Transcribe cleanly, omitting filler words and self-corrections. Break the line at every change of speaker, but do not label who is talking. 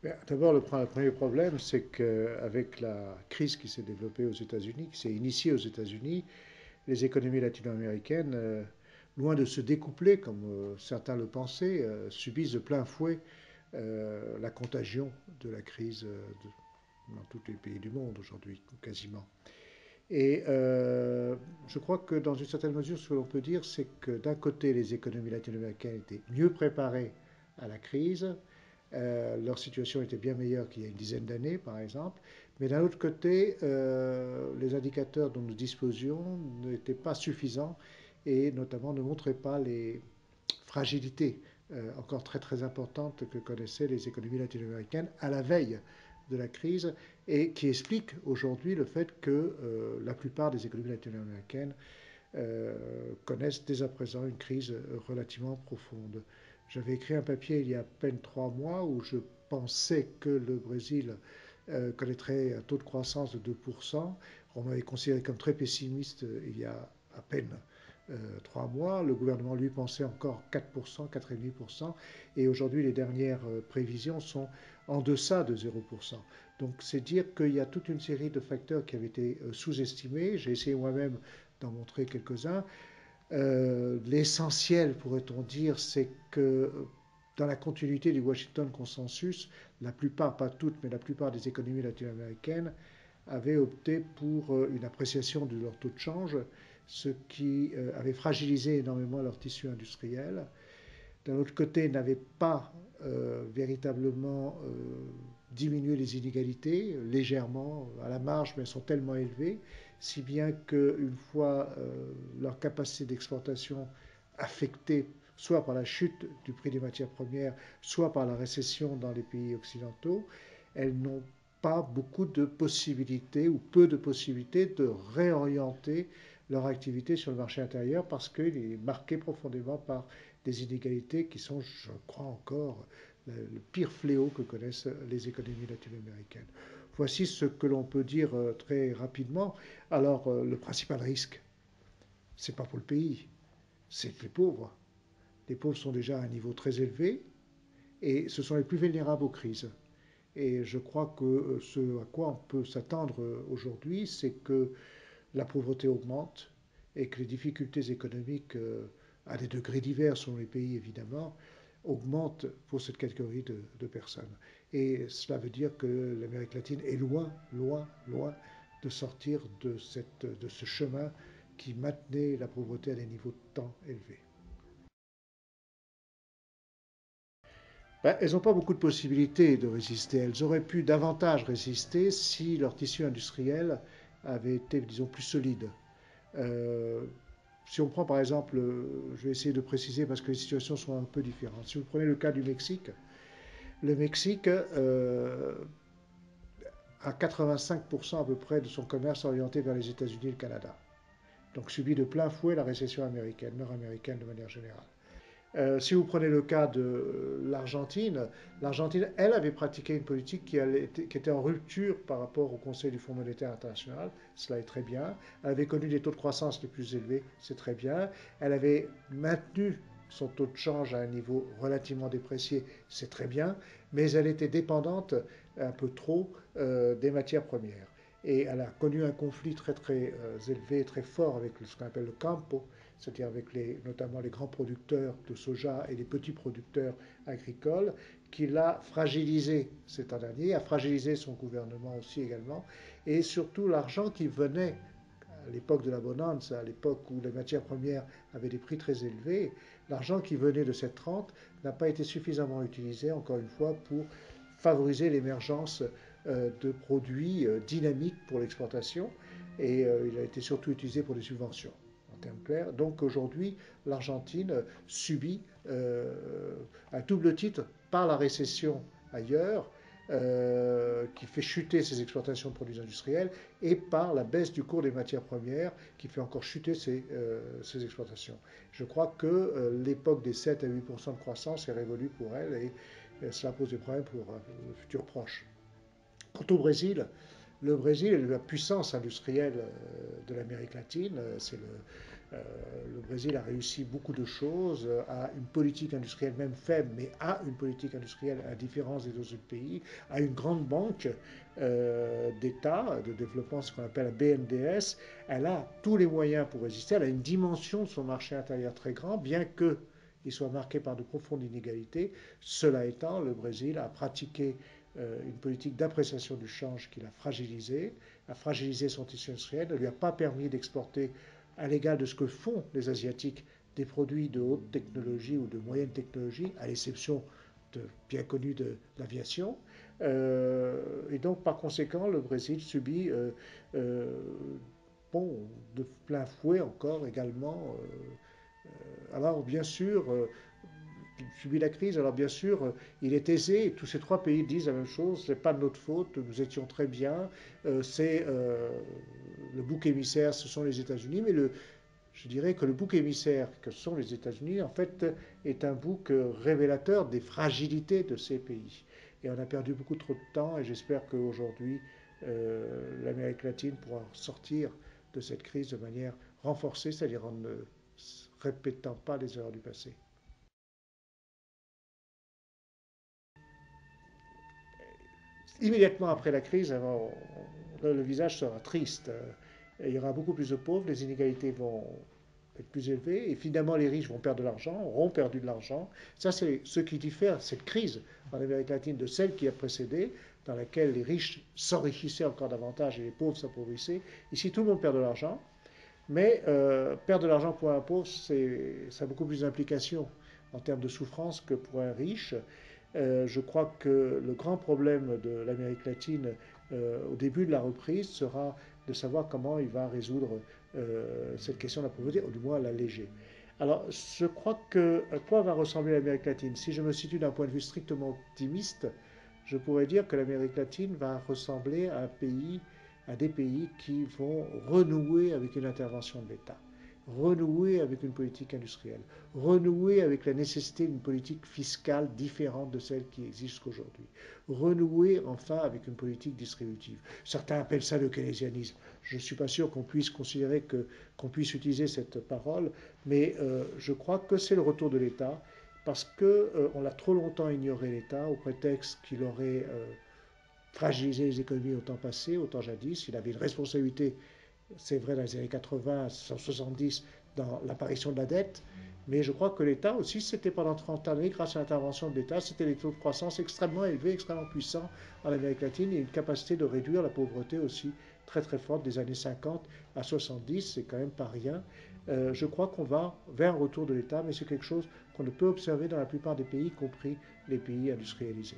D'abord, le premier problème, c'est qu'avec la crise qui s'est développée aux États-Unis, qui s'est initiée aux États-Unis, les économies latino-américaines, loin de se découpler comme certains le pensaient, subissent de plein fouet la contagion de la crise dans tous les pays du monde aujourd'hui, quasiment. Et je crois que dans une certaine mesure, ce que l'on peut dire, c'est que d'un côté, les économies latino-américaines étaient mieux préparées à la crise, leur situation était bien meilleure qu'il y a une dizaine d'années, par exemple, mais d'un autre côté, les indicateurs dont nous disposions n'étaient pas suffisants et notamment ne montraient pas les fragilités encore très très importantes que connaissaient les économies latino-américaines à la veille de la crise et qui explique aujourd'hui le fait que la plupart des économies latino-américaines connaissent dès à présent une crise relativement profonde. J'avais écrit un papier il y a à peine 3 mois où je pensais que le Brésil connaîtrait un taux de croissance de 2%. On m'avait considéré comme très pessimiste il y a à peine 3 mois. Le gouvernement, lui, pensait encore 4%, 4,5%. Et aujourd'hui, les dernières prévisions sont en deçà de 0%. Donc c'est dire qu'il y a toute une série de facteurs qui avaient été sous-estimés. J'ai essayé moi-même d'en montrer quelques-uns. L'essentiel, pourrait-on dire, c'est que dans la continuité du Washington Consensus, la plupart, pas toutes, mais la plupart des économies latino-américaines avaient opté pour une appréciation de leur taux de change, ce qui avait fragilisé énormément leur tissu industriel. D'un autre côté, n'avait pas véritablement diminué les inégalités, légèrement, à la marge, mais elles sont tellement élevées, si bien qu'une fois leur capacité d'exportation affectée soit par la chute du prix des matières premières, soit par la récession dans les pays occidentaux, elles n'ont pas beaucoup de possibilités ou peu de possibilités de réorienter leur activité sur le marché intérieur parce qu'il est marqué profondément par des inégalités qui sont, je crois encore, le pire fléau que connaissent les économies latino-américaines. Voici ce que l'on peut dire très rapidement. Alors, le principal risque, c'est pas pour le pays, c'est les pauvres. Les pauvres sont déjà à un niveau très élevé et ce sont les plus vulnérables aux crises. Et je crois que ce à quoi on peut s'attendre aujourd'hui, c'est que la pauvreté augmente et que les difficultés économiques, à des degrés divers selon les pays évidemment, augmentent pour cette catégorie de personnes. Et cela veut dire que l'Amérique latine est loin, loin, loin de sortir de ce chemin qui maintenait la pauvreté à des niveaux tant élevés. Ben, elles n'ont pas beaucoup de possibilités de résister. Elles auraient pu davantage résister si leur tissu industriel avait été, disons, plus solide. Euh, Si on prend par exemple, je vais essayer de préciser parce que les situations sont un peu différentes. Si vous prenez le cas du Mexique, le Mexique a 85% à peu près de son commerce orienté vers les États-Unis et le Canada. Donc subit de plein fouet la récession américaine, nord-américaine de manière générale. Si vous prenez le cas de l'Argentine, l'Argentine, elle, avait pratiqué une politique qui était en rupture par rapport au Conseil du Fonds monétaire international. Cela est très bien. Elle avait connu des taux de croissance les plus élevés. C'est très bien. Elle avait maintenu son taux de change à un niveau relativement déprécié. C'est très bien. Mais elle était dépendante un peu trop des matières premières. Et elle a connu un conflit très très élevé, très fort avec ce qu'on appelle le campo, c'est-à-dire avec notamment les grands producteurs de soja et les petits producteurs agricoles, qui l'a fragilisé cet an dernier, a fragilisé son gouvernement aussi également, et surtout l'argent qui venait à l'époque de la bonanza, à l'époque où les matières premières avaient des prix très élevés, l'argent qui venait de cette rente n'a pas été suffisamment utilisé, encore une fois, pour favoriser l'émergence de produits dynamiques pour l'exportation, et il a été surtout utilisé pour des subventions en termes clairs. Donc aujourd'hui, l'Argentine subit un double titre par la récession ailleurs, qui fait chuter ses exportations de produits industriels, et par la baisse du cours des matières premières, qui fait encore chuter ses exportations. Je crois que l'époque des 7 à 8% de croissance est révolue pour elle, et cela pose des problèmes pour le futur proche. Quant au Brésil, le Brésil est la puissance industrielle de l'Amérique latine. C'est Le Brésil a réussi beaucoup de choses, a une politique industrielle même faible, mais a une politique industrielle à différence des autres pays, a une grande banque d'État, de développement, ce qu'on appelle la BNDES. Elle a tous les moyens pour résister, elle a une dimension de son marché intérieur très grand, bien qu'il soit marqué par de profondes inégalités. Cela étant, le Brésil a pratiqué une politique d'appréciation du change qui l'a fragilisé son tissu industriel, ne lui a pas permis d'exporter à l'égal de ce que font les Asiatiques des produits de haute technologie ou de moyenne technologie, à l'exception bien connu de l'aviation. Et donc, par conséquent, le Brésil subit bon, de plein fouet encore également. Alors, bien sûr, subit la crise. Alors bien sûr, il est aisé, et tous ces trois pays disent la même chose, c'est pas de notre faute, nous étions très bien, c'est le bouc émissaire, ce sont les États-Unis, mais je dirais que le bouc émissaire que sont les États-Unis, en fait, est un bouc révélateur des fragilités de ces pays. Et on a perdu beaucoup trop de temps, et j'espère qu'aujourd'hui, l'Amérique latine pourra sortir de cette crise de manière renforcée, c'est-à-dire en ne répétant pas les erreurs du passé. Immédiatement après la crise, alors, le visage sera triste. Il y aura beaucoup plus de pauvres, les inégalités vont être plus élevées, et finalement les riches vont perdre de l'argent, auront perdu de l'argent. Ça, c'est ce qui diffère cette crise en Amérique latine de celle qui a précédé, dans laquelle les riches s'enrichissaient encore davantage et les pauvres s'appauvrissaient. Ici, tout le monde perd de l'argent, mais perdre de l'argent pour un pauvre, ça a beaucoup plus d'implications en termes de souffrance que pour un riche. Je crois que le grand problème de l'Amérique latine au début de la reprise sera de savoir comment il va résoudre cette question de la pauvreté, ou du moins l'alléger. Alors, je crois que à quoi va ressembler l'Amérique latine? Si je me situe d'un point de vue strictement optimiste, je pourrais dire que l'Amérique latine va ressembler à un pays, à des pays qui vont renouer avec une intervention de l'État, renouer avec une politique industrielle, renouer avec la nécessité d'une politique fiscale différente de celle qui existe aujourd'hui, renouer enfin avec une politique distributive. Certains appellent ça le keynésianisme. Je ne suis pas sûr qu'on puisse considérer qu'on puisse utiliser cette parole, mais je crois que c'est le retour de l'État parce qu'on a trop longtemps ignoré l'État au prétexte qu'il aurait fragilisé les économies au temps passé, au temps jadis. Il avait une responsabilité, c'est vrai, dans les années 80, 70, dans l'apparition de la dette, mais je crois que l'État aussi, c'était pendant 30 années, grâce à l'intervention de l'État, c'était des taux de croissance extrêmement élevés, extrêmement puissants en Amérique latine et une capacité de réduire la pauvreté aussi très très forte des années 50 à 70, c'est quand même pas rien. Je crois qu'on va vers un retour de l'État, mais c'est quelque chose qu'on ne peut observer dans la plupart des pays, y compris les pays industrialisés.